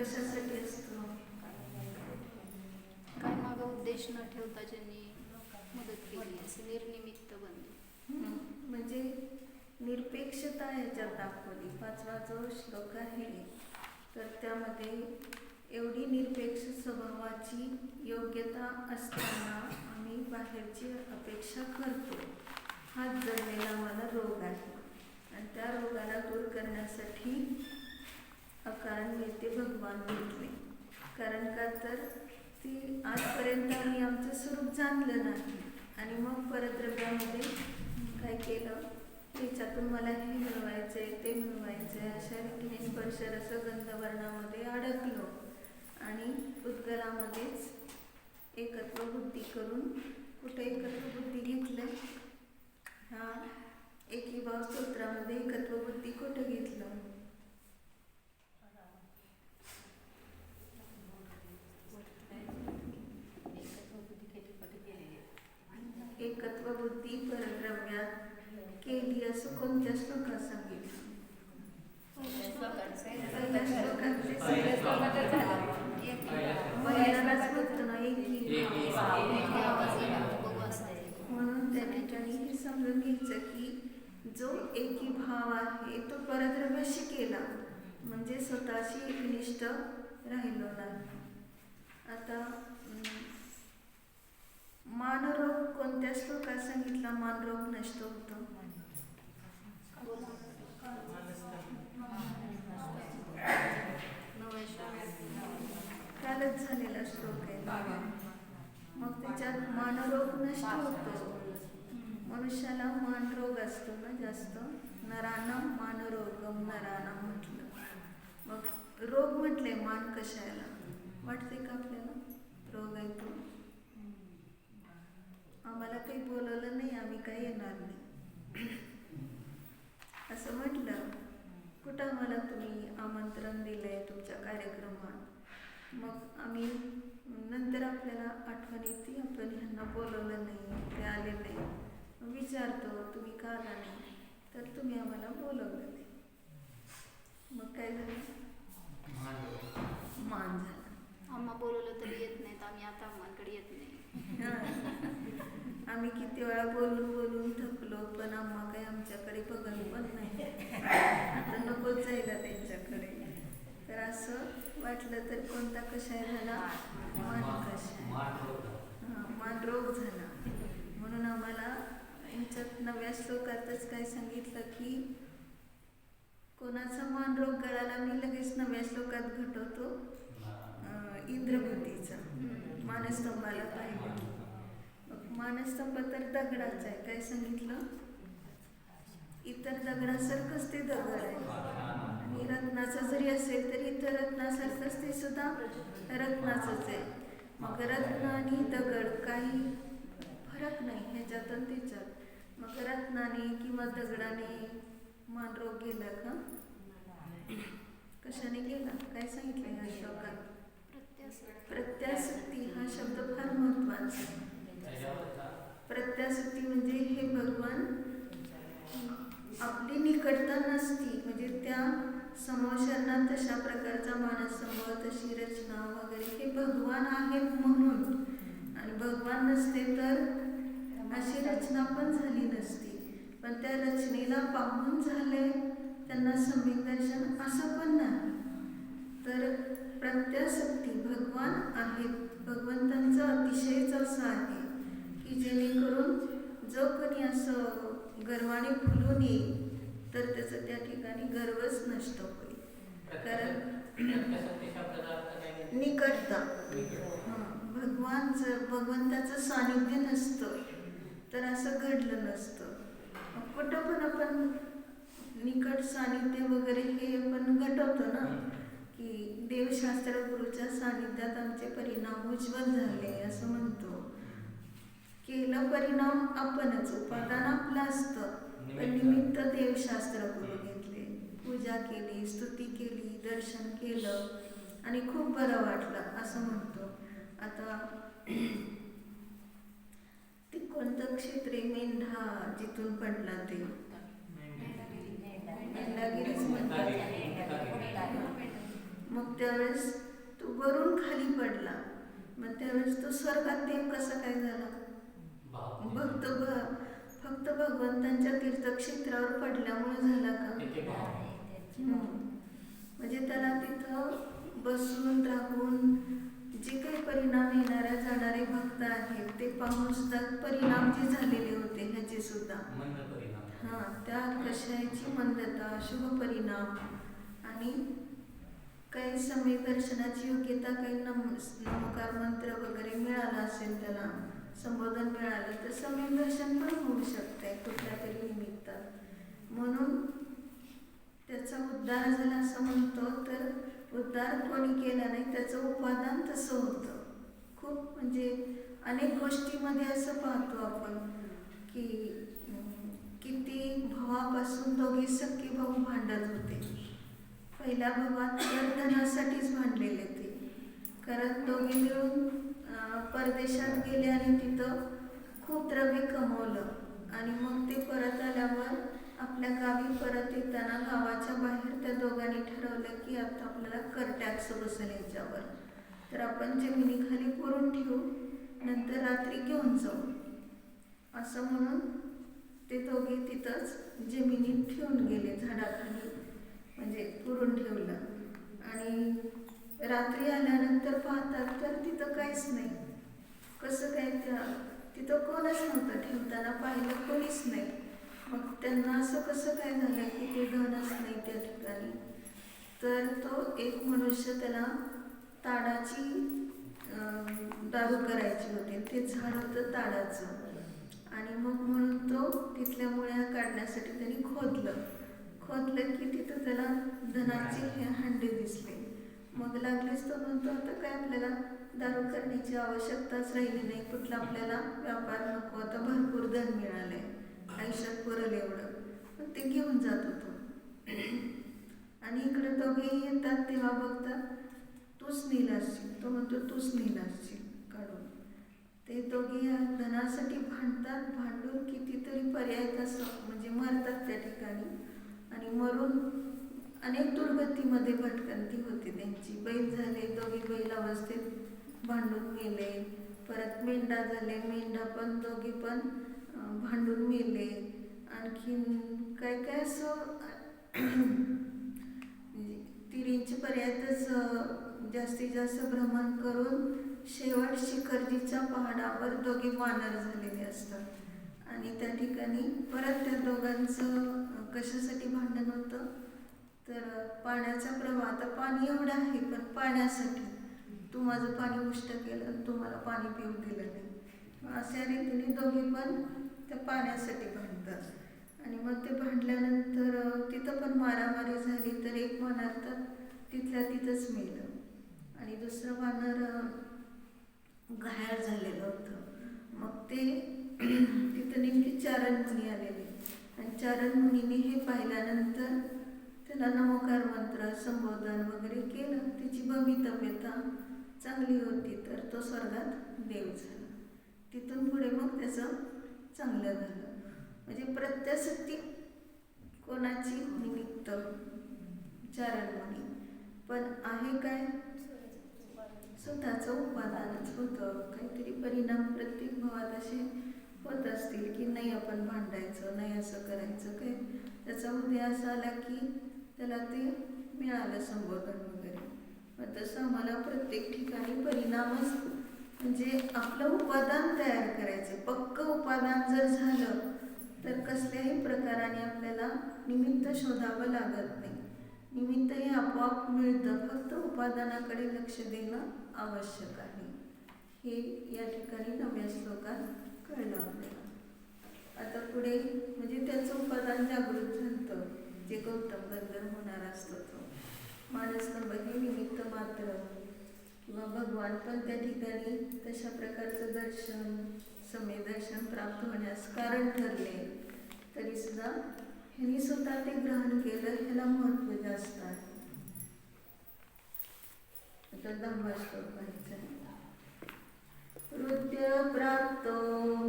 कशासाठी असतो? काय मागं उद्देश न ठेवता ज्यांनी मदत केली असे निर्निमित्त बनले. म्हणजे निरपेक्षता ह्याच्यात दाखवली. 5वा जो श्लोक आहे तर त्यामध्ये एवढी निरपेक्ष स्वभावाची योग्यता असताना आम्ही बाहेरची अपेक्षा करतो. हा जडलेला मला रोग आहे आणि त्या रोगाला दूर करण्यासाठी अकारण मिळते भगवान भेटले. कारण का तर ती आजपर्यंत आम्ही आमचं स्वरूप जाणलं नाही आणि मग परद्रव्यामध्ये काय केलं, त्याच्यातून मला हे मिळवायचं आहे ते मिळवायचं आहे अशा रीतीने स्पर्श रसगंधवर्णामध्ये अडकलो आणि उद्गलामध्येच एकत्व बुद्धी करून कुठे एकत्व बुद्धी घेतलं, हा एकीभाव स्तोत्रामध्ये एकत्व बुद्धी कुठं घेतलं, एकत्व बुद्धी परद्रव्यात केली असं कोणत्या श्लोकात सांगितलं? पहिल्यांदाच बोलतो ना म्हणून त्या ठिकाणी हे समजून घ्यायचं की जो एकी भाव आहे तो परद्रव्याशी केला म्हणजे स्वतःशी एकनिष्ठ राहिलो नाही. आता मानरोग कोणत्या श्लोकात सांगितला मानरोग नष्ट होतो? कालच झालेला श्लोक आहे. मग त्याच्यात मानरोग नष्ट होतो. मनुष्याला मानरोग असतो ना जास्त, नरानं मानरोगम नरानं म्हटलं. मग रोग म्हटले मान कशाला वाटते का आपल्याला रोग आहे तो? आम्हाला काही बोलवलं नाही, आम्ही काही येणार नाही असं म्हटलं. कुठं आम्हाला तुम्ही आमंत्रण दिलंय तुमच्या कार्यक्रमात, मग आम्ही नंतर आपल्याला आठवण येते आपण ह्यांना बोलवलं नाही, ते आले नाही. विचारतो तुम्ही का आला नाही, तर तुम्ही आम्हाला बोलवलं नाही. मग काय झालं? मान झाला. आम्हा बोलवलं तरी येत नाहीत, आम्ही आता आम्हाकडे येत नाही. आम्ही किती वेळा बोलून बोलून थकलो पण आम्हा काही आमच्याकडे बघत पण नाही. आता नकोच जायला त्यांच्याकडे. तर असं वाटलं तर कोणता कषाय झाला? मान कषाय. मान रोग झाला. म्हणून आम्हाला यांच्यात 9व्या श्लोकातच काय सांगितलं की कोणाचा मान रोग गळाला मी लगेच 9व्या श्लोकात घटवतो इंद्रभूतीचा. मानस्तंभाला पाहिलं. मानस्तंभ तर दगडाचा आहे. काय सांगितलं? इतर दगडासारखंच ते दगड आहे आणि रत्नाचं जरी असेल तरी इतर रत्नासारखंच ते सुद्धा रत्नाचंच आहे. मग रत्न आणि दगड काही फरक नाही ह्याच्यात आणि त्याच्यात. मग रत्नाने किंवा दगडाने मान रोग गेला का? कशाने गेला? काय सांगितलं ह्या श्लोकात? प्रत्यासक्ती हा शब्द फार महत्वाचा आहे. प्रत्यासक्ती म्हणजे हे भगवान आपली निकटता नसती, म्हणजे त्या समोशांना तशा प्रकारचा मानससमूह तशी रचना वगैरे हे भगवान आहेत म्हणून, आणि भगवान नसते तर अशी रचना पण झाली नसती. पण त्या रचनेला पाहून झाले त्यांना सम्यक दर्शन असं पण नाही. तर प्रत्यासक्ती भगवान आहेत. भगवंतांचं अतिशयच असं आहे की जेणेकरून जो कोणी असं गर्वाने फुलून येईल तर त्याचं त्या ठिकाणी गर्वच नष्ट होईल. कारण निकटता भगवंताचं सानिध्य नसतं तर असं घडलं नसतं. कुठं पण आपण निकट सानिध्य वगैरे हे आपण घटवतो ना की देवशास्त्र गुरुच्या सानिध्यात आमचे परिणाम उज्ज्वल झाले असं म्हणतो. केलं परिणाम आपणच, उपादान आपलं असतं पण निमित्त देवशास्त्र गुरु घेतले, पूजा केली, स्तुती केली, दर्शन केलं आणि खूप बरं वाटलं असं म्हणतो. आता ते कोणतं क्षेत्रे मेंढा जिथून पडला ते मेंढागिरीच म्हणतात. मग त्यावेळेस तो वरून खाली पडला. मग त्यावेळेस तो स्वर्गात देव कसा काय झाला? फक्त भगवंतांच्या तीर्थक्षेत्रावर पडल्यामुळे झाला का? म्हणजे त्याला तिथं बसून राहून जे काही परिणाम येणाऱ्या जाणारे भक्त आहेत ते पाहून सुद्धा परिणाम जे झालेले होते ह्याचे सुद्धा त्या कशाची मंदता, शुभ परिणाम आणि काही समय दर्शनाची योग्यता, काही नमकार मंत्र वगैरे मिळाला असेल, त्याला संबोधन मिळालं तर समय दर्शन पण होऊ शकते कुठल्या तरी निमित्तात. म्हणून त्याचा उद्धार झाला असं म्हणतो. तर उद्धार कोणी केला नाही, त्याचं उपादान तसं होतं. खूप म्हणजे अनेक गोष्टीमध्ये असं पाहतो आपण की किती भावापासून दोघे सख्खे भाऊ भांडत होते. पहिल्या भावात तर धनासाठीच भांडलेले ते, कारण दोघे मिळून परदेशात गेले आणि तिथं खूप द्रव्य कमवलं आणि मग ते परत आल्यावर आपल्या गावी परत येताना गावाच्या बाहेर त्या दोघांनी ठरवलं की आता आपल्याला कर टॅक्स बसेल याच्यावर, तर आपण जमिनीखाली पुरून ठेवू, नंतर रात्री घेऊन जाऊ. असं म्हणून ते दोघे तिथंच जमिनीत ठेवून गेले, झाडाखाली म्हणजे पुरून ठेवलं. आणि रात्री आल्यानंतर पाहतात तर तिथं काहीच नाही. कसं काय? तिथं कोणच नव्हतं, ठेवताना पाहिलं कोणीच नाही. मग त्यांना असं कसं काय झालं की ते धनच नाही त्या ठिकाणी. तर तो एक मनुष्य, त्याला ताडाची दारू करायची होती, ते झाड होतं ताडाचं. आणि मग म्हणून तो तिथल्या मुळ्या काढण्यासाठी त्यांनी खोदलं की तिथं त्याला धनाचे हे हांडे दिसले. मग लागलेच तो म्हणतो आता काय आपल्याला दारू करण्याची आवश्यकताच राहिली नाही, कुठला आपल्याला व्यापार नको, आता भरपूर धन मिळालंय, आयुष्यात पुरल एवढं. पण ते घेऊन जात होतो. आणि इकडे दोघेही येतात तेव्हा बघतात तूच नेलासशील, तो म्हणतो तूच नेलासशील काढून. ते दोघे धनासाठी भांडतात, भांडून कितीतरी पर्याय तसं म्हणजे मरतात त्या ठिकाणी. आणि मरून अनेक दुर्गतीमध्ये भटकंती होते त्यांची. बैल झाले, दोघे बैल अवस्थेत भांडून मेले. परत मेंढा झाले, मेंढा पण दोघे पण भांडून मेले. आणखीन काय काय असं तिरींचे पर्यंतच जास्तीत जास्त भ्रमण करून शेवट शिखरजीच्या पहाडावर दोघे वानर झालेले असतात. आणि त्या ठिकाणी परत त्या दोघांचं कशासाठी भांडण होतं तर पाण्याचा प्रवाह. आता पाणी एवढं आहे पण पाण्यासाठी तू माझं पाणी उष्ट केलं, तू मला पाणी पिऊ दिलं नाही, अशा रीतीने दोघे पण त्या पाण्यासाठी भांडतात. आणि मग ते भांडल्यानंतर तिथं पण मारामारी झाली. तर एक वानर तर तिथल्या तिथंच मेलं आणि दुसरं वानर घायाळ झालेलं होतं. मग ते तिथं नेमकी चारण मुनी आलेले आणि चारण मुनीने हे पाहिल्यानंतर त्याला नमोकार मंत्र संबोधन वगैरे केलं. त्याची भवितव्यता चांगली होती, तर तो स्वर्गात देव झाला. तिथून पुढे मग त्याचं चांगलं झालं. म्हणजे प्रत्यसत्ती कोणाची निमित्त चारणमुनी, पण आहे काय स्वतःचं उपादानच होतं. काहीतरी परिणाम प्रत्येक भावात असे होत असतील की नाही आपण भांडायचं नाही, असं करायचं काय. त्याचा उदय असा आला की त्याला ते मिळालं संबोधन वगैरे. मग तसं आम्हाला प्रत्येक ठिकाणी परिणामच म्हणजे आपलं उपादान तयार करायचं. पक्क उपादान जर झालं तर कसल्याही प्रकाराने आपल्याला निमित्त शोधावं लागत नाही. निमित्त हे आपोआप मिळतं, फक्त उपादानाकडे लक्ष देणं आवश्यक आहे. हे या ठिकाणी 9व्या श्लोकात कळलं आपल्याला. आता पुढे म्हणजे त्याचं उपादान जागृत झालं, जे गौतम गंधर्व होणार असतो तो मानस्तंभ हे निमित्त मात्र किंवा भगवान पण त्या ठिकाणी तशा प्रकारचं दर्शन समय दर्शन प्राप्त होण्यास कारण ठरले. तरी सुद्धा ह्यांनी स्वतः ते ग्रहण केलं, ह्याला महत्त्व जास्त आहे. आता 10वा श्लोक पाहायचा. हृदय प्राप्तो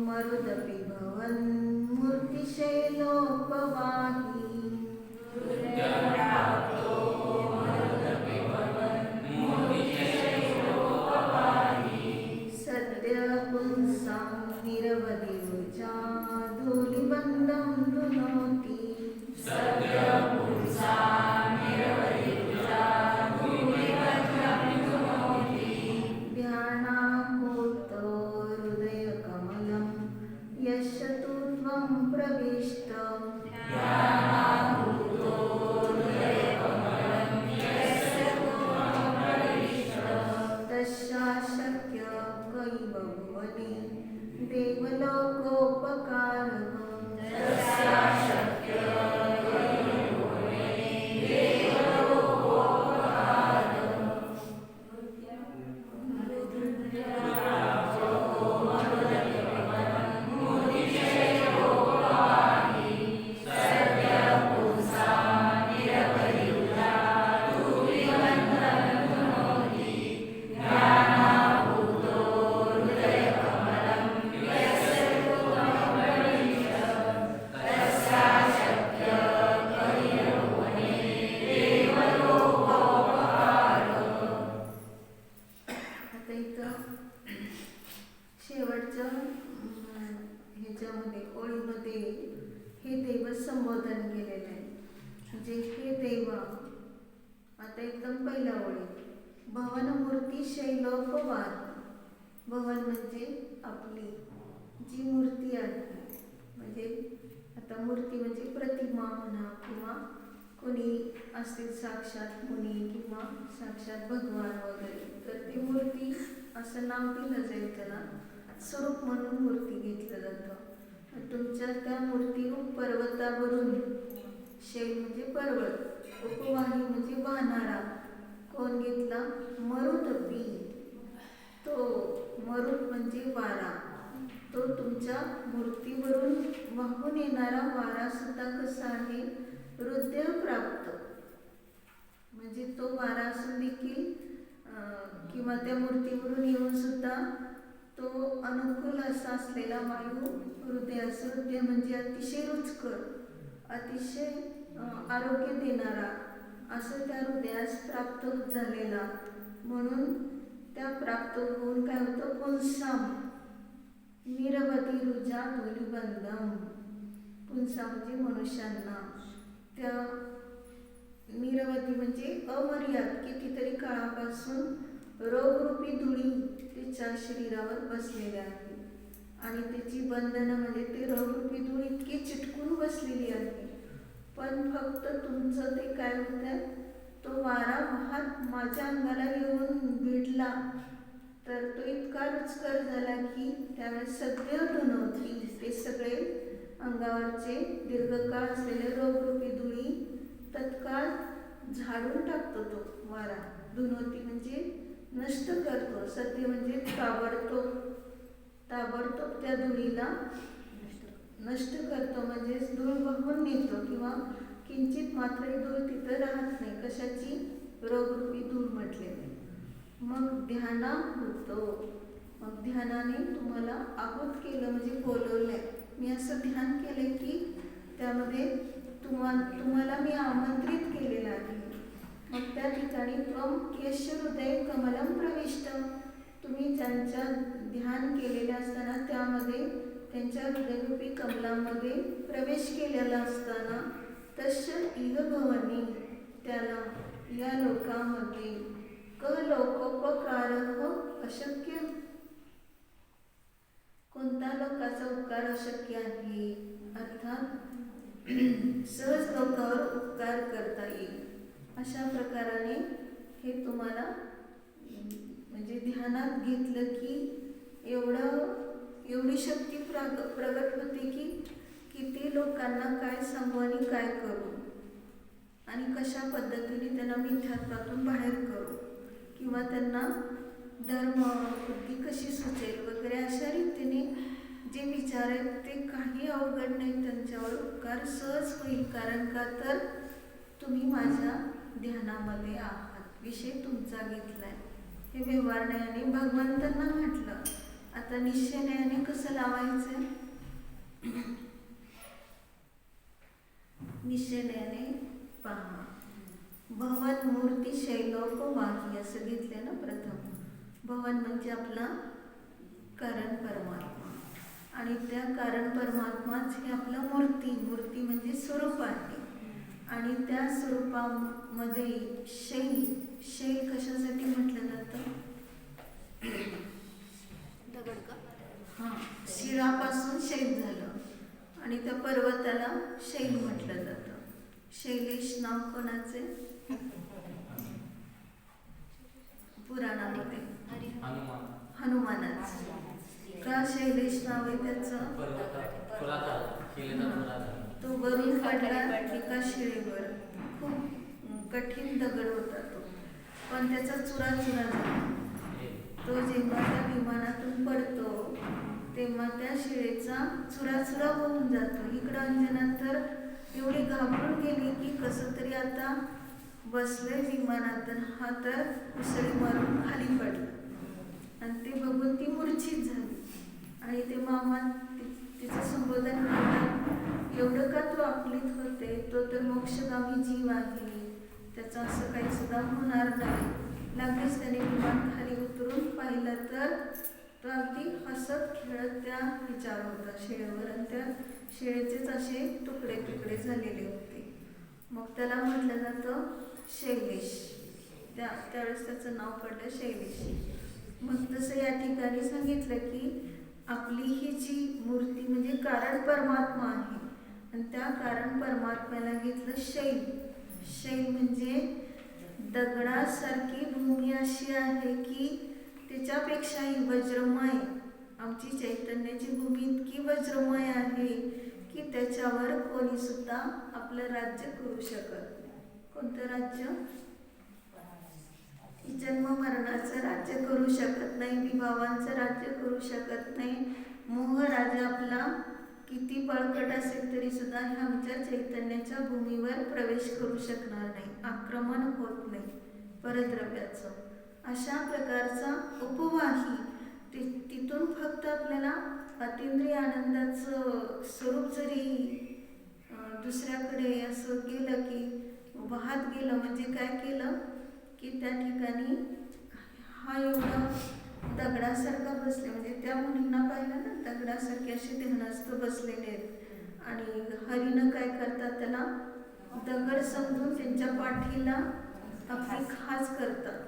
मरुदपि भवन् मूर्तिशैलोपवाही संबोधन केलेलं आहे. म्हणजे हे देवा, आता एकदम पहिल्या ओळीत भवन मूर्ती शैलोपवार. भवन म्हणजे आपली जी मूर्ती आहे, म्हणजे आता मूर्ती म्हणजे प्रतिमा म्हणा किंवा कोणी असतील साक्षात मुनी किंवा साक्षात भगवान वगैरे, तर ती मूर्ती असं नाव दिलं जाईल त्याला, स्वरूप म्हणून मूर्ती घेतलं जातं. तुमच्या त्या मूर्तीरूप पर्वतावरून, शैल म्हणजे पर्वत, उपवाही म्हणजे वाहणारा कोण घेतला? मरुदपी. तो मरुद म्हणजे वारा, तो तुमच्या मूर्तीवरून वाहून येणारा वारा सुद्धा कसा आहे? हृदय प्राप्त. म्हणजे तो वारा असून देखील किंवा त्या मूर्तीवरून येऊन सुद्धा तो अनुकूल असा असलेला वायू हृदयास, हृदय म्हणजे अतिशय रुचकर, अतिशय आरोग्य देणारा असं त्या हृदयास प्राप्त झालेला. म्हणून त्या प्राप्त होऊन काय होतं? पुंसाम निरवधी रुजा धुलिबंधम. पुंसा म्हणजे मनुष्यांना, त्या निरवधी म्हणजे अमर्याद कितीतरी काळापासून रोगरूपी धुळी तिच्या शरीरावर बसलेल्या आहे आणि त्याची बंधनं म्हणजे ते रोगरूपी धूळ इतकी चिटकून बसलेली आहे. पण फक्त तुमचं ते काय होत आहे? तो वारा वाहत माझ्या अंगाला येऊन भिडला तर तो इतका रुचकर झाला की त्यावेळेस सगळे धुनवती, ते सगळे अंगावरचे दीर्घकाळ असलेले रोगरूपी धुळी तत्काळ झाडून टाकतो तो वारा. धुनवती म्हणजे नष्ट करतो, सत्य म्हणजे ताबडतोब, ताबडतोब त्या धुळीला नष्ट करतो, म्हणजे धूळ वाहून नेतो किंवा किंचित मात्र धूळ तिथं राहत नाही. कशाची? रोगरूपी धूळ म्हटलेली. मग ध्याना होतो. मग ध्यानाने तुम्हाला आहुत केलं म्हणजे बोलवलंय. मी असं ध्यान केलंय की त्यामध्ये तुम्हाला मी आमंत्रित केलेलं आहे. मग त्या ठिकाणी त्वम यश हृदय कमलम प्रविष्टम. तुम्ही ज्यांच्या ध्यान केलेलं असताना त्यामध्ये त्यांच्या हृदयरूपी कमलामध्ये प्रवेश केलेला असताना तस्य इह भवनी, त्याला या लोकामध्ये क लोकोपकार अशक्य. कोणता लोकाचा उपकार अशक्य आहे? अर्थात सहज लोकावर उपकार करता येईल अशा प्रकाराने हे तुम्हाला म्हणजे ध्यानात घेतलं की एवढी शक्ती प्रगट होते की किती लोकांना काय सांगू आणि काय करू आणि कशा पद्धतीने त्यांना मिथ्यात्वातून बाहेर करू किंवा त्यांना धर्म बुद्धी कशी सुचेल वगैरे अशा रीतीने जे विचार आहेत ते काही अवघड नाही, त्यांच्यावर उपकार सहज होईल. कारण का तर तुम्ही माझ्या ध्यानामध्ये आहात, विषय तुमचा घेतलाय. हे व्यवहारण्याने भगवंतांना म्हटलं. आता निश्चयाने कसं लावायचं? निश्चयाने पहा, भवन मूर्ती शैलोपवाही असं घेतलं ना. प्रथम भवन म्हणजे आपला कारण परमात्मा आणि त्या कारण परमात्माच हे आपलं मूर्ती म्हणजे स्वरूप आहे. आणि त्या स्वरूपामध्ये शैल कशासाठी म्हटलं जातं? दगड का? हां, शिळापासून शैल झालं आणि त्या पर्वताला शैल म्हटलं जातं. शैलेश नाव कोणाचे पुराणामध्ये? हनुमानाचं. का शैलेश नाव आहे त्याचं? तो वरून पडला एका शिळेवर, खूप कठीण दगड होता तो, पण त्याचा चुराचुरा झाला. तो जेव्हा त्या विमानातून पडतो तेव्हा त्या शिळेचा चुराचुरा होऊन जातो. इकडं अंजना तर एवढी घाबरून गेली की कसं तरी आता बसले विमानात, हा तर उसळी मारून खाली पडला आणि ते बघून ती मूर्छित झाली. आणि ते मामा तिचं संबोधन करतात, एवढं का तू आकलीत होते? तो तर मोक्षगामी जीव आहे, त्याचं असं काही सुद्धा होणार नाही. लगेच त्याने विमान खाली उतरून पाहिलं तर तो अगदी हसत खेळत त्या विचार होता शेळीवर आणि त्या शिळेचेच असे तुकडे तुकडे झालेले होते. मग त्याला म्हटलं जातं शैलेश. त्यावेळेस त्याचं नाव पडलं शैलेश. मग तसं या ठिकाणी सांगितलं की आपली ही जी मूर्ती म्हणजे कारण परमात्मा आहे आणि त्या कारण परमात्म्याला घेतलं शैल. शैल म्हणजे दगडासारखी भूमी अशी आहे की त्याच्यापेक्षाही वज्रमय. आमची चैतन्याची भूमी इतकी वज्रमय आहे की त्याच्यावर कोणी सुद्धा आपलं राज्य करू शकत नाही. कोणतं राज्य? जन्म मरणाचं राज्य करू शकत नाही, विभावांचं राज्य करू शकत नाही. मोह राजा आपला किती बळकट असेल तरी सुद्धा हे आमच्या चैतन्याच्या भूमीवर प्रवेश करू शकणार नाही, आक्रमण होत नाही परद्रव्याचं. अशा प्रकारचा उपवाही तिथून फक्त आपल्याला अतींद्रिय आनंदाचं स्वरूप जरी दुसऱ्याकडे असं गेलं की वाहत गेलं, म्हणजे काय केलं की त्या ठिकाणी हा एवढा दगडासारखा बसले, म्हणजे त्या मुलींना पाहिलं ना, दगडासारखे असे ध्यानस्थ बसलेले आहेत आणि हरीनं काय करतात, त्याला दगड समजून त्यांच्या पाठीला आपली खास करतात,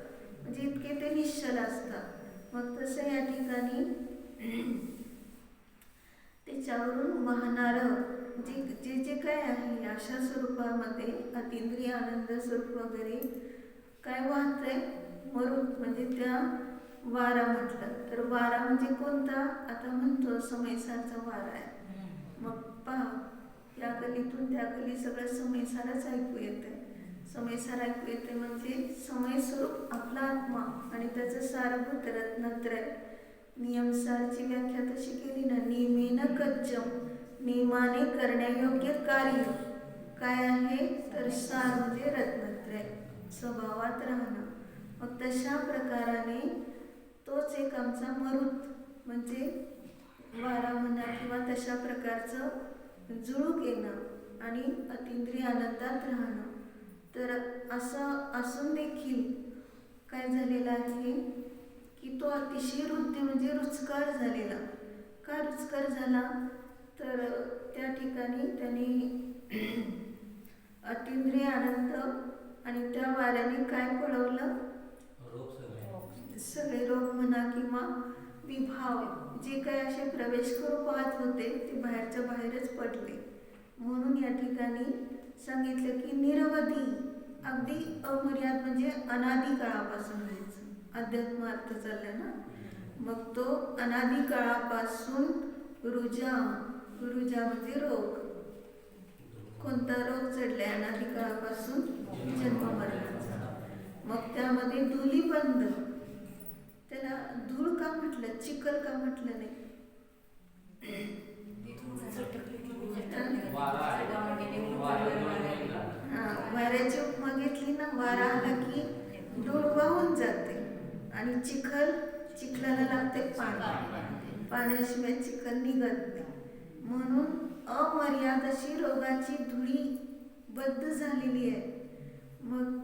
म्हणजे इतके ते निश्चल असतात. मग तसं या ठिकाणी त्याच्यावरून वाहणारं जे जे काय आहे अशा स्वरूपामध्ये अतींद्रिय आनंद स्वरूप वगैरे काय वाहतंय, मरुत म्हणजे त्या वारा म्हटलं तर वारा म्हणजे कोणता, आता म्हणतो समयसारचा वारा आहे. मग पहा या गलीतून त्या गली सगळं समयसारच ऐकू येते. समयसार ऐकू येते म्हणजे समय स्वरूप आपला आत्मा आणि त्याचं सारभूत रत्नत्रय. नियमसारची व्याख्या तशी केली ना, नियमेन कच्चम, नियमाने करण्यायोग्य कार्य काय आहे तर सार म्हणजे रत्नत्रय, स्वभावात राहणं. मग तशा प्रकाराने तोच एक आमचा मरुत म्हणजे वारा म्हणा किंवा तशा प्रकारचं जुळूक येणं आणि अतींद्रिय आनंदात राहणं. तर असं असून देखील काय झालेलं आहे की तो अतिशय हृदय म्हणजे रुचकर झालेला. का रुचकर झाला तर त्या ठिकाणी त्यांनी अतींद्रिय आनंद आणि त्या वाऱ्याने काय पळवलं, सगळे रोग म्हणा किंवा विभाव जे काय असे प्रवेश करू पाहत होते ते बाहेरच्या बाहेरच पडले. म्हणून या ठिकाणी सांगितलं की निरवधी, अगदी अमर्याद म्हणजे अनादी काळापासून घ्यायचं. अध्यात्म अर्थ चालला ना, मग तो अनादी काळापासून रुजा, रुजा म्हणजे रोग. कोणता रोग चढलाय अनादी काळापासून? जन्म मरणाचा. मग त्यामध्ये धुलीबंद, त्याला धूळ का म्हटलं, चिखल का म्हटलं नाही? वाऱ्याची उपमा घेतली ना, वारा आला की धूळ वाहून जाते आणि चिखलाला लागते पाणी, पाण्याशिवाय चिखल निघत नाही. म्हणून अमर्याद अशी रोगाची धुळी बद्ध झालेली आहे. मग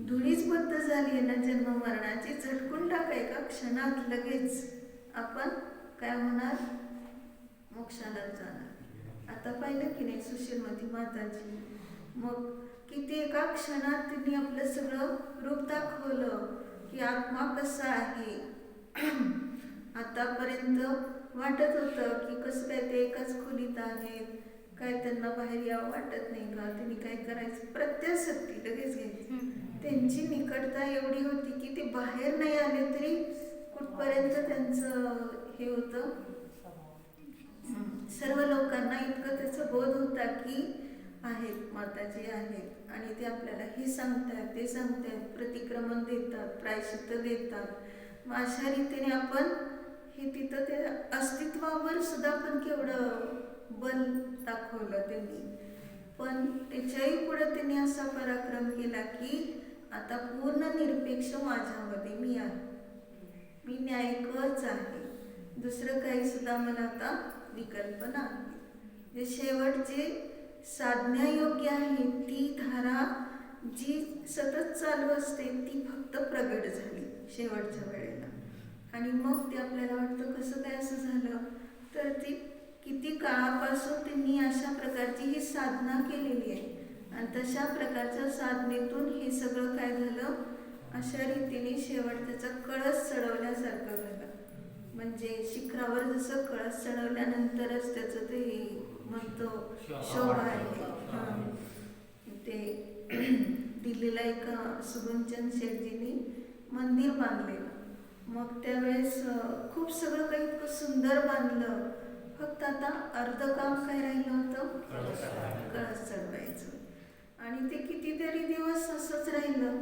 धुळीच बद्ध झाली आहे ना जन्म मरणाची, झटकून टाकाय का क्षणात लगेच आपण काय होणार, मोक्षाला जाणार. आता पाहिलं की नाही सुशीलमती माताजी, मग किती एका क्षणात त्यांनी आपलं सगळं रूप दाखवलं की आत्मा कसा आहे. आतापर्यंत वाटत होतं की कसं काय ते एकाच खोलीत आहेत, काय त्यांना बाहेर यावं वाटत नाही का, त्यांनी काय करायचं, प्रत्यासक्ती लगेच घ्यायची. त्यांची निकटता एवढी होती की ते बाहेर नाही आले तरी कुठपर्यंत त्यांचं हे होतं, सर्व लोकांना इतकं त्याचा बोध होता की आहेत माताजी आहेत आणि ते आपल्याला हे सांगतात ते सांगतात, प्रतिक्रमण देतात, प्रायश्चित्त देतात. मग अशा रीतीने आपण हे तिथं ते अस्तित्वावर सुद्धा पण केवढं बल दाखवलं त्यांनी. पण त्याच्याही पुढे त्यांनी असा पराक्रम केला की आता पूर्ण निरपेक्ष माझ्यामध्ये मी आहे, मी न्यायिकच आहे, दुसरं काही सुद्धा मला आता विकल्प नाही. जे शेवटचे साधण्यायोग्य आहे ती धारा जी सतत चालू असते ती फक्त प्रगट झाली शेवटच्या वेळेला. आणि मग ते आपल्याला वाटतं कसं काय असं झालं, तर ती किती काळापासून त्यांनी अशा प्रकारची ही साधना केलेली आहे आणि तशा प्रकारच्या साधनेतून हे सगळं काय झालं, अशा रीतीने शेवट त्याचा कळस चढवल्यासारखं झालं. म्हणजे शिखरावर जसं कळस चढवल्यानंतरच त्याचं ते म्हणतो शोभा आहे. हां, ते दिल्लीला एका सुगुणचंद शेठजींनी मंदिर बांधलेलं. मग त्यावेळेस खूप सगळं काही इतकं सुंदर बांधलं, फक्त आता अर्ध काम काय राहिलं होतं, कळस चढवायचं. आणि ते कितीतरी दिवस असंच राहिलं.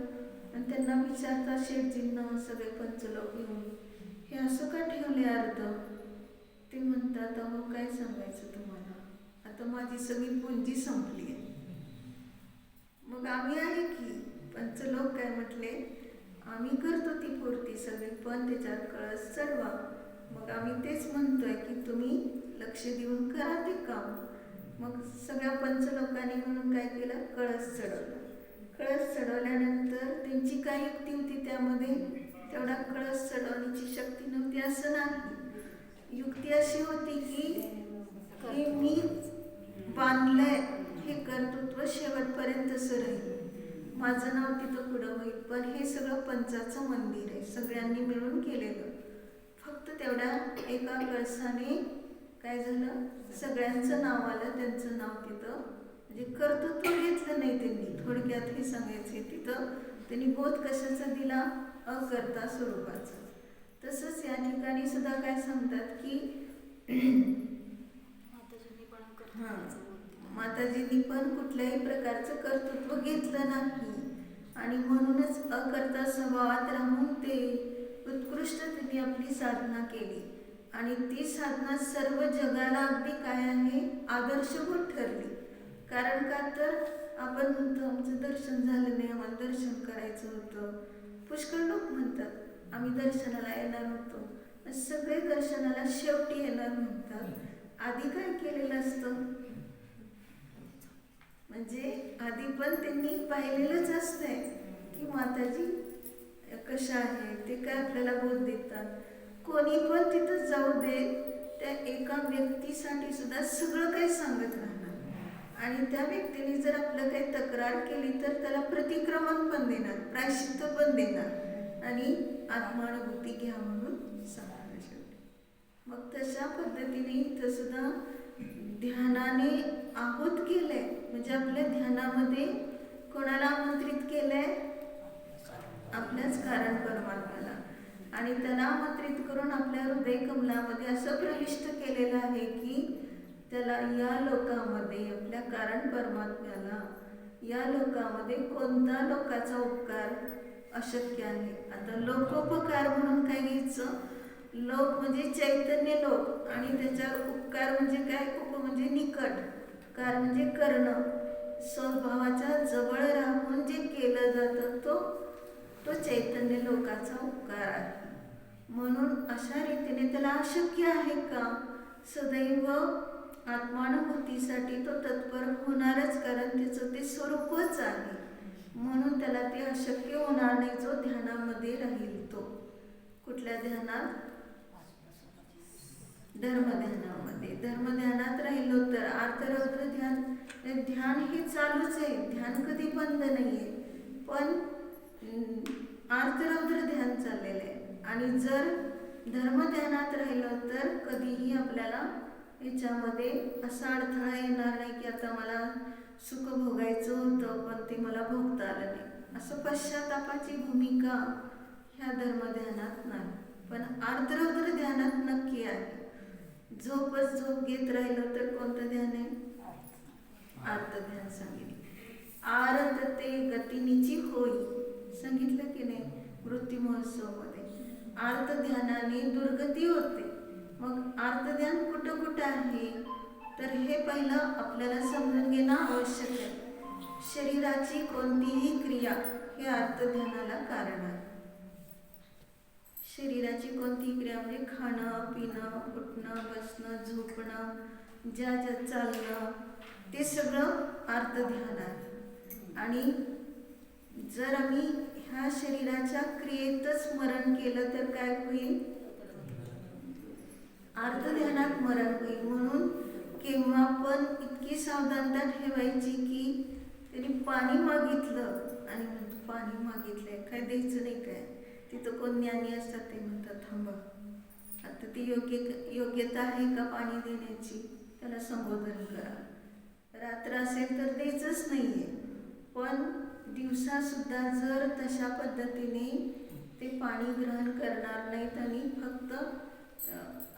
आणि त्यांना विचारता शेठजींना सगळे पंचलोक घेऊन, हे असं का ठेवले अर्ध? ते म्हणतात, अहो काय सांगायचं तुम्हाला, आता माझी सगळी पुंजी संपली आहे. मग आम्ही आहे की पंचलोक काय म्हटले, आम्ही करतो ती पूर्ती सगळी, पण त्याच्यात कळस चढवा. मग आम्ही तेच म्हणतोय की तुम्ही लक्ष देऊन करा ते काम. मग सगळ्या पंचलोकांनी म्हणून काय केलं, कळस चढवला. कळस चढवल्यानंतर त्यांची काय युक्ती होती त्यामध्ये, तेवढा कळस चढवण्याची शक्ती नव्हती असं नाही. युक्ती अशी होती की हे मी बांधलंय, हे कर्तृत्व शेवटपर्यंत असं राहील, माझं नाव तिथं पुढं होईल, पण हे सगळं पंचाचं मंदिर आहे, सगळ्यांनी मिळून केलेलं. फक्त तेवढ्या एका कळसाने काय झालं, सगळ्यांचं नाव आलं, त्यांचं नाव तिथं, म्हणजे कर्तृत्व घेतलं नाही त्यांनी. थोडक्यात हे सांगायचे, तिथं त्यांनी बोध कशाचा दिला, अकर्ता स्वरूपाचा. तसंच या ठिकाणी सुद्धा काय सांगतात की माताजींनी पण कुठल्याही प्रकारचं कर्तृत्व घेतलं नाही आणि म्हणूनच अकर्ता स्वभावात राहून ते उत्कृष्ट त्यांनी आपली साधना केली. आणि ती साधना सर्व जगाला अगदी काय आहे, आदर्शभूत ठरली. कारण का तर आपण म्हणतो आमचं दर्शन झालं नाही, आम्हाला दर्शन करायचं होतं. पुष्कळ लोक म्हणतात आम्ही दर्शनाला येणार होतो, सगळे दर्शनाला शेवटी येणार म्हणतात. आधी काय केलेलं असतं, म्हणजे आधी पण त्यांनी पाहिलेलंच असतंय की माताजी कशा आहे, ते काय आपल्याला बोध देतात. कोणी पण तिथं जाऊ दे, त्या एका व्यक्तीसाठी सुद्धा सगळं काही सांगत राहणार आणि त्या व्यक्तीने जर आपलं काही तक्रार केली तर त्याला प्रतिक्रमण पण देणार, प्रायश्चित्त पण देणार आणि आत्मानुभूती घ्या म्हणून सांगणार. मग तशा पद्धतीने इथं सुद्धा ध्यानाने आहूत केलंय, म्हणजे आपल्या ध्यानामध्ये कोणाला आमंत्रित केलंय, आपल्याच कारण परमात्म्याला. आणि त्याला आमंत्रित करून आपल्या हृदय कमलामध्ये असं प्रविष्ट केलेलं आहे की त्याला या लोकामध्ये, आपल्या कारण परमात्म्याला या लोकामध्ये कोणता लोकाचा उपकार अशक्य आहे. आता लोकोपकार म्हणून काय घ्यायचं, लोक म्हणजे चैतन्य लोक आणि त्याच्यावर उपकार म्हणजे काय, उप म्हणजे निकट, कार म्हणजे करणं, स्वभावाच्या जवळ राहून जे केलं जातं तो चैतन्य लोकाचा उपकार आहे. म्हणून अशा रीतीने त्याला अशक्य आहे का, सदैव आत्मानुभूतीसाठी तो तत्पर होणारच, कारण त्याचं ते स्वरूपच आहे. म्हणून त्याला ते अशक्य होणार नाही जो ध्यानामध्ये राहील तो. कुठल्या ध्यानात, धर्मध्यानामध्ये. धर्मध्यानात राहिलो तर आर्तरौद्र ध्यान, ध्यान हे चालूच आहे, ध्यान कधी बंद नाही आहे, पण आर्तरौद्र ध्यान चाललेलं आहे. आणि जर धर्मध्यानात राहिलं तर कधीही आपल्याला याच्यामध्ये असा अडथळा येणार नाही की आता मला सुख भोगायचं होतं पण ते मला भोगता आलं नाही, असं पश्चातापाची भूमिका ह्या धर्मध्यानात नाही. पण आर्तरौद्र ध्यानात नक्की आहे. झोपच झोप घेत राहिलं तर कोणतं ध्यान आहे, आर्त ध्यान सांगितलं. आरत ते गतिनीची होई सांगितलं की नाही मृत्यू महोत्सवमध्ये. आर्त ध्यानाने दुर्गती होते. मग आर्त ध्यान कुठं कुठं आहे तर हे पहिलं आपल्याला समजून घेणं आवश्यक आहे. शरीराची कोणतीही क्रिया हे आर्त ध्यानाला कारण आहे. शरीराची कोणतीही क्रिया म्हणजे खाणं पिणं, उठणं बसणं झोपणं, ज्या चालणं, ते सगळं आर्त ध्यान आहे. आणि जर आम्ही ह्या शरीराच्या क्रियेतच स्मरण केलं तर काय होईल, अर्धध्यानात मरण होईल. म्हणून केव्हा पण इतकी सावधानता ठेवायची की त्यांनी पाणी मागितलं आणि म्हणतो पाणी मागितलंय काय द्यायचं नाही काय. तिथं कोण ज्ञानी असतात ते म्हणतात थांबा, आता ती योग्यता आहे का पाणी देण्याची, त्याला संबोधन करा. रात्र असेल तर द्यायचंच नाहीये, पण दिवसा सुद्धा जर तशा पद्धतीने ते पाणी ग्रहण करणार नाहीत आणि फक्त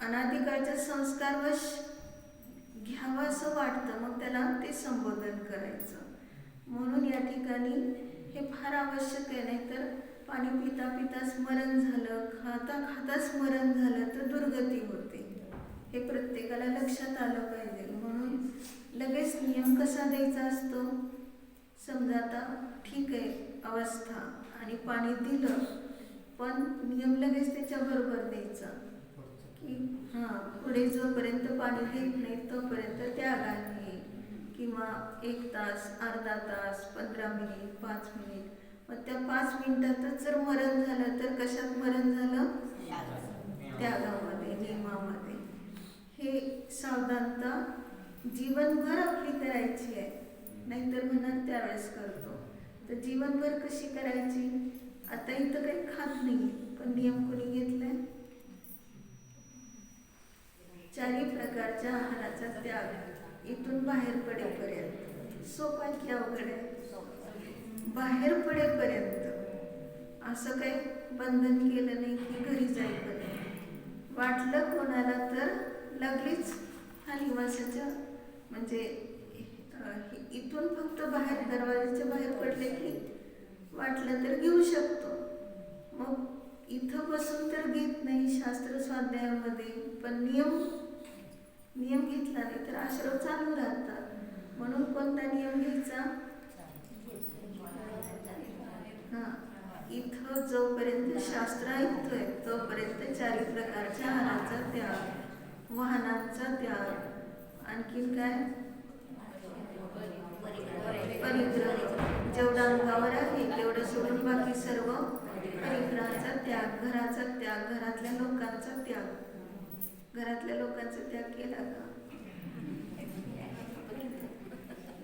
अनादिकाळच्या संस्कारवश घ्यावं असं वाटतं, मग त्याला ते संबोधन करायचं. म्हणून या ठिकाणी हे फार आवश्यक आहे. नाही तर पाणी पिता पिता स्मरण झालं, खाता खाता स्मरण झालं तर दुर्गती होते. हे प्रत्येकाला लक्षात आलं पाहिजे. म्हणून लगेच नियम कसा द्यायचा असतो, समजा आता ठीक आहे अवस्था आणि पाणी दिलं, पण नियम लगेच त्याच्याबरोबर द्यायचा की पुढे जोपर्यंत पाणी देत नाही तोपर्यंत त्यागाने, किंवा 1 तास, अर्धा तास, 15 मिनिट, 5 मिनिट. मग त्या 5 मिनिटातच जर मरण झालं तर कशात मरण झालं, त्यागामध्ये, नियमामध्ये. हे सावधानता जीवनभर आपली करायची आहे. नाहीतर म्हणत त्यावेळेस करतो, तर जीवनभर कशी करायची. आता इथं काही खात नाही, पण नियम कोणी घेतलाय, 4 प्रकारच्या आहाराचा त्याग इथून बाहेर पडेपर्यंत. सोपा की अवघड आहे, बाहेर पडेपर्यंत असं काही बंधन केलं नाही की घरी जाईपर्यंत. वाटलं कोणाला तर लगेच हा निवासाच्या म्हणजे इथून फक्त बाहेर दरवाजाच्या बाहेर पडले की वाटलं तर घेऊ शकतो. मग इथं बसून तर घेत नाही शास्त्र स्वाध्यायामध्ये, पण नियम घेतला नाही तर आश्रम चालू राहतात. म्हणून कोणता नियम घ्यायचा, इथं जोपर्यंत शास्त्र ऐकतोय तोपर्यंत 4 प्रकारच्या आहाराचा त्याग, वाहनांचा त्याग, आणखीन काय परिग्रह, जेवढं अंगावर आहे तेवढं सोडून बाकी सर्व परिग्रहाचा त्याग, घराचा त्याग, घरातल्या लोकांचा त्याग. घरातल्या लोकांचा त्याग केला का,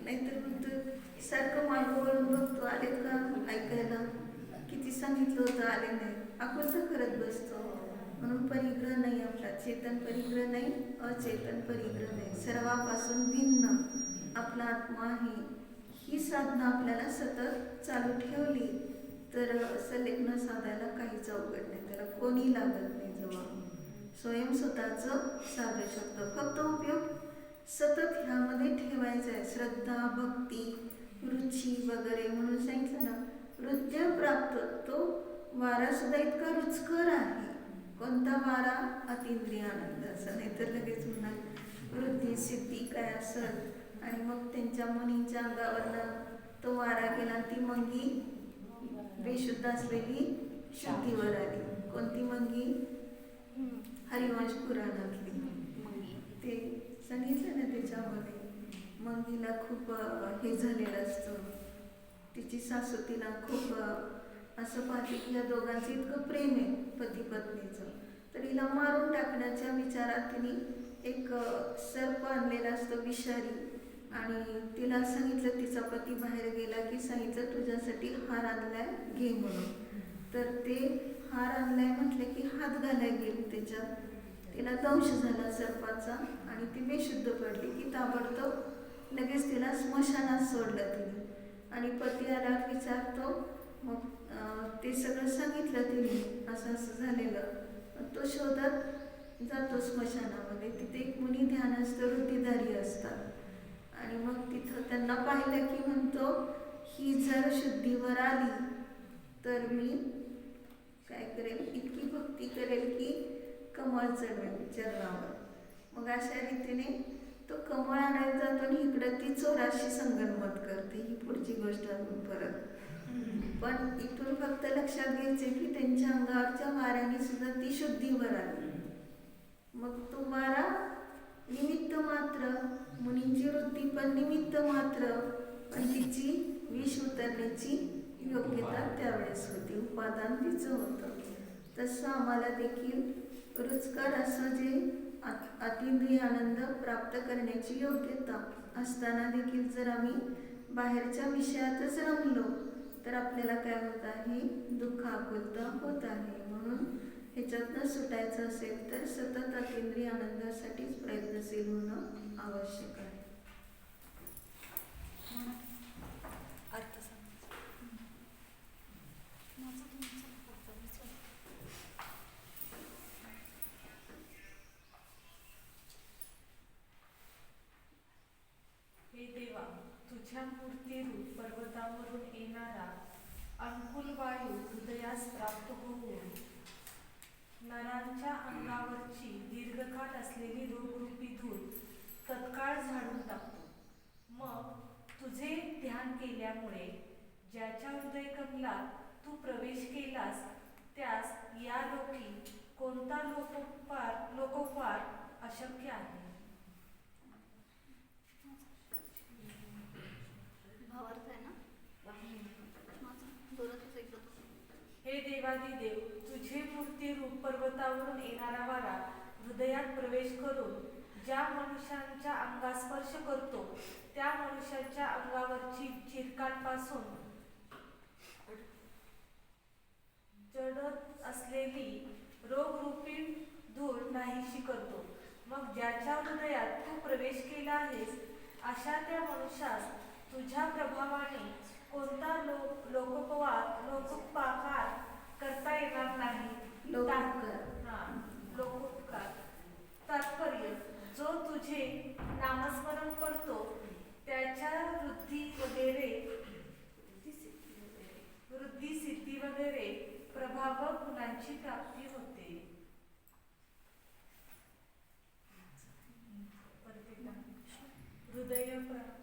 नाहीतर मग सारखं मागं वळून बघतो आलेत का ऐकायला, किती सांगितलं होतं आले नाही, आकुलता करत बसतो. म्हणून परिग्रह नाही आपला, चेतन परिग्रह नाही, अचेतन परिग्रह नाही, सर्वापासून भिन्न आपला आत्मा आहे. ही साधना आपल्याला सतत चालू ठेवली तर सलेखनं साधायला काहीच अवघड नाही, त्याला कोणी लागत नाही. जवळ स्वयं स्वतःचं साधू शकतो, फक्त उपयोग सतत ह्यामध्ये ठेवायचा आहे. श्रद्धा, भक्ती, रुची वगैरे. म्हणून सांगितलं ना, हृदय प्राप्त तो वारा सुद्धा इतका रुचकर आहे. कोणता वारा, अतिंद्रिय आनंदाचा. नाहीतर लगेच म्हणा वृद्धी सिद्धी काय असत, आणि मग त्यांच्या मुनींच्या अंगावरनं तो वारा गेला, ती मंगी बेशुद्ध असलेली शुद्धीवर आली. कोणती मंगी, हरिवंश पुराणातली. ते सांगितलं ना त्याच्यामध्ये, मंगीला खूप हे झालेलं असतं, तिची सासू तिला खूप असं पाहते की या दोघांचं इतकं प्रेम आहे पती पत्नीचं, तर हिला मारून टाकण्याच्या विचारात तिने एक सर्प आणलेला असतो विषारी, आणि तिला सांगितलं, तिचा पती बाहेर गेला की सांगितलं तुझ्यासाठी हार आणलाय घे म्हणून. तर ते हार आणलाय म्हटलं की हात घालाय गेली त्याच्यात, तिला दंश झाला सर्पाचा आणि ती बेशुद्ध पडली की ताबडतोब लगेच तिला स्मशानात सोडलं तिने. आणि पती आल्यावर विचारतो, मग ते सगळं सांगितलं तिने, असं असं झालेलं. तो शोधत जातो स्मशानामध्ये, तिथे एक मुनी ध्यानस्थ रुद्धिधारी असतात, आणि मग तिथं त्यांना पाहिलं की म्हणतो, ही जर शुद्धीवर आली तर मी काय करेल, इतकी भक्ती करेल की कमळ चढवेल चरणावर. मग अशा रीतीने तो कमळ आणायला जातो आणि इकडं ती चोराशी संगनमत करते. ही पुढची गोष्ट अजून परत. पण इथून फक्त लक्षात घ्यायचे की त्यांच्या अंगावरच्या वाऱ्याने सुद्धा ती शुद्धीवर आली. मग तो वारा निमित्त मात्र, मुनींची वृत्ती पण निमित्त मात्र, पण तिची विष उतरण्याची योग्यता त्यावेळेस होती, उपादान तिचं होतं. तसं आम्हाला देखील रुचकर असं जे अतिंद्रिय आनंद प्राप्त करण्याची योग्यता असताना देखील जर आम्ही बाहेरच्या विषयातच रमलो तर आपल्याला काय होत आहे, दुःख आकुलता होत आहे. म्हणून ह्याच्यातनं सुटायचं असेल तर सतत अतिंद्रिय आनंदासाठीच प्रयत्नशील होणं आवश्यक आहे. अर्थ सांगायचा. माझं तुमचं कर्तव्यच आहे. हे देवा, तुझ्या मूर्तीरूप पर्वतावरून येणारा अनुकूल वायू हृदयास प्राप्त होऊन नरांच्या अंगावरची दीर्घकाळ असलेली रोगरूपी धूळ तत्काळ झाडून टाकतो. मग तुझे ध्यान केल्यामुळे ज्याच्या हृदय कमलात तू प्रवेश केलास त्यास या लोकी कोणता लोकोपकार अशक्य आहे. भावार्थ आहे ना माझा, जोरातच एकदा तो. हे देवादिदेव, तुझे मूर्तीरूप पर्वतावरून येणारा वारा हृदयात प्रवेश करून ज्या मनुष्यांच्या अंगास स्पर्श करतो त्या मनुष्याच्या अंगावरची चिरकालपासून जडत असलेली रोगरूपी धूळ नाहीशी करतो. मग ज्याच्या हृदयात तू प्रवेश केला आहेस अशा त्या मनुष्यास तुझ्या प्रभावाने कोणता लोकोपकार करता येणार नाही. लोकोपकार तात्पर्य, जो तुझे नामस्मरण करतो त्याच्या वृद्धी सिद्धी वगैरे प्रभावक गुणांची प्राप्ती होते. हृदय प्राप्त